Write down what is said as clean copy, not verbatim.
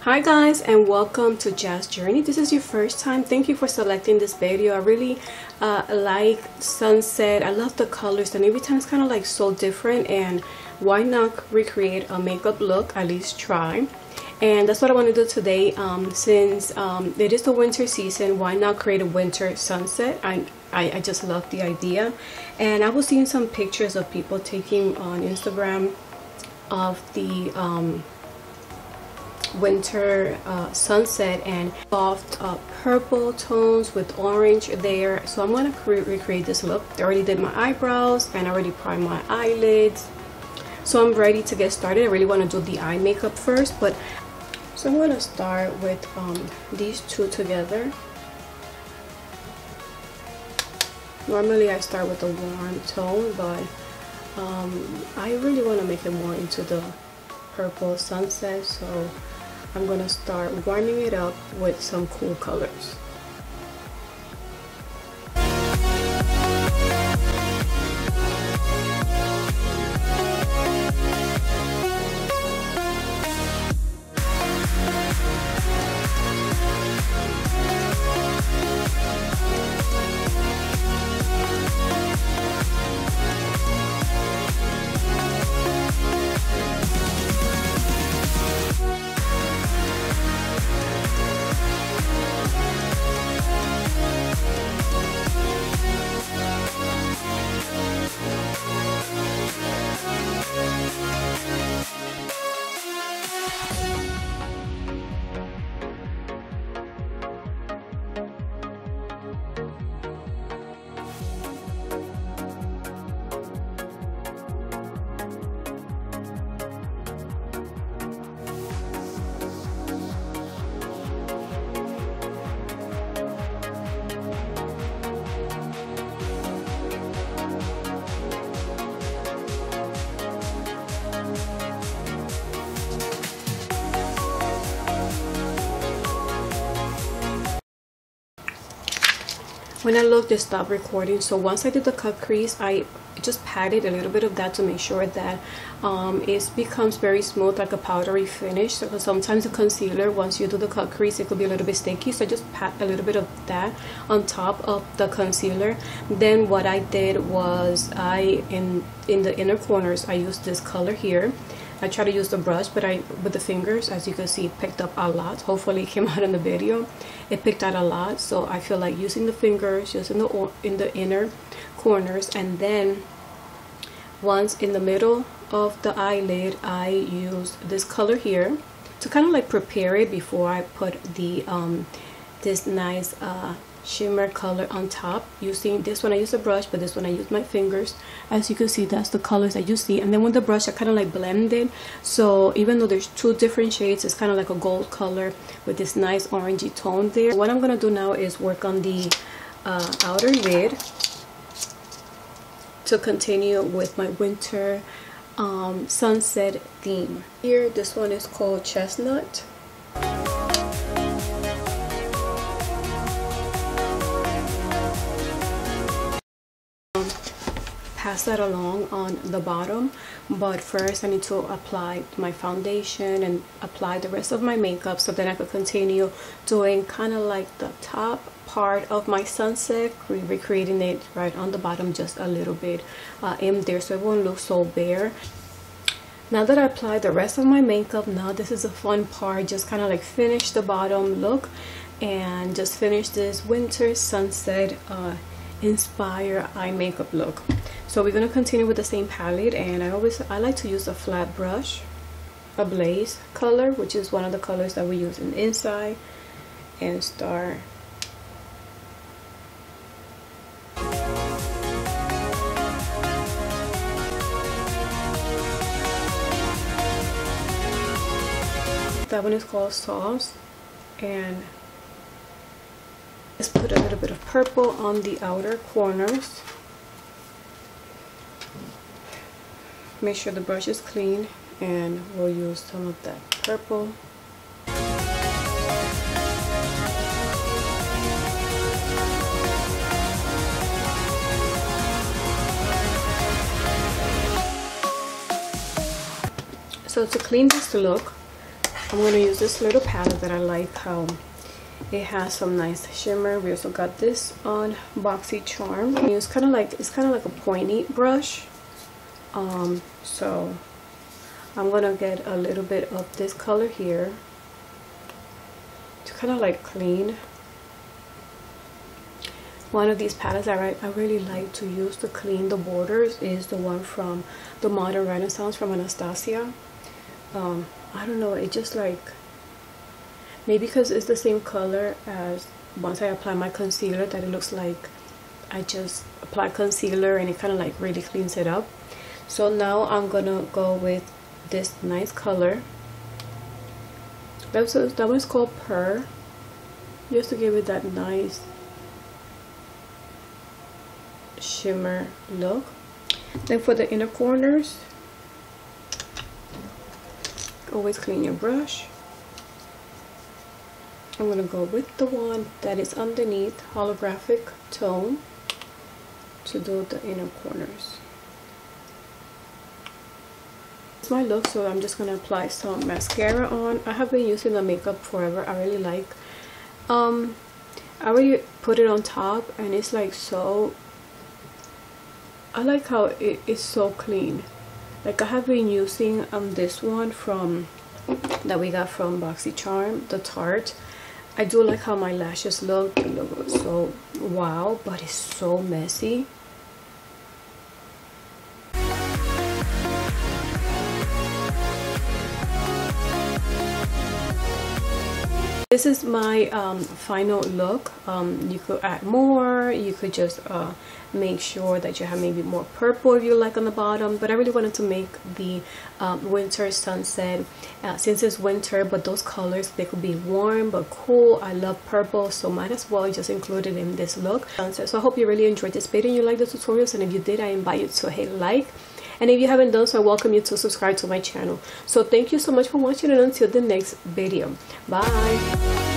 Hi guys, and welcome to Jazz Journey. This is your first time. Thank you for selecting this video. I really like sunset. I love the colors, and every time it's kind of like so different, and why not recreate a makeup look? At least try. And that's what I want to do today. Since it is the winter season, why not create a winter sunset? I just love the idea. And I was seeing some pictures of people taking on Instagram of the winter sunset, and soft purple tones with orange there. So I'm gonna recreate this look. I already did my eyebrows and I already primed my eyelids, so I'm ready to get started. I really want to do the eye makeup first, but so I'm gonna start with these two together. Normally I start with a warm tone, but I really want to make it more into the purple sunset, so I'm gonna start warming it up with some cool colors. When I looked, it stopped recording. So once I did the cut crease, I just patted a little bit of that to make sure that it becomes very smooth, like a powdery finish. So sometimes the concealer, once you do the cut crease, it could be a little bit sticky, so I just pat a little bit of that on top of the concealer. Then what I did was in the inner corners, I used this color here. I try to use the brush, but with the fingers, as you can see, it picked up a lot. Hopefully it came out in the video. It picked out a lot, so I feel like using the fingers just in the inner corners, and then once in the middle of the eyelid, I used this color here to kind of like prepare it before I put the this nice shimmer color on top. Using this one I use a brush, but this one I use my fingers. As you can see, that's the colors that you see, and then with the brush I kind of like blend it, so even though there's two different shades, it's kind of like a gold color with this nice orangey tone there. What I'm gonna do now is work on the outer lid to continue with my winter sunset theme. Here, this one is called Chestnut. Pass that along on the bottom, but first I need to apply my foundation and apply the rest of my makeup, so then I could continue doing kind of like the top part of my sunset, recreating it right on the bottom just a little bit in there, so it won't look so bare. Now that I applied the rest of my makeup, now this is a fun part, just kind of like finish the bottom look and just finish this winter sunset inspire eye makeup look. So we're going to continue with the same palette, and I like to use a flat brush, a blaze color, which is one of the colors that we use in the inside, and start that one is called Sauce, and let's put a little bit of purple on the outer corners. Make sure the brush is clean, and we'll use some of that purple. So to clean this look, I'm going to use this little palette that I like how it has some nice shimmer. We also got this on Boxycharm. It's kind of like a pointy brush. So I'm gonna get a little bit of this color here to kind of like clean. One of these palettes I really like to use to clean the borders is the one from the Modern Renaissance from Anastasia. I don't know, it just like, maybe because it's the same color as once I apply my concealer, that it looks like I just apply concealer and it kind of like really cleans it up. So now I'm gonna go with this nice color. That one's called Pearl, just to give it that nice shimmer look. Then for the inner corners, always clean your brush. I'm gonna go with the one that is underneath, holographic tone, to do the inner corners. It's my look, so I'm just gonna apply some mascara on. I have been using the makeup forever. I really like. I already put it on top, and it's like so. I like how it is so clean. Like I have been using this one from that we got from Boxycharm, the Tarte. I do like how my lashes look. They look so wow, but it's so messy. This is my final look. You could add more. You could just make sure that you have maybe more purple if you like on the bottom, but I really wanted to make the winter sunset since it's winter, but those colors, they could be warm but cool. I love purple, so might as well just include it in this look. So I hope you really enjoyed this video and you like the tutorials, and if you did, I invite you to hit like. And if you haven't done so, I welcome you to subscribe to my channel. So thank you so much for watching, and until the next video, bye.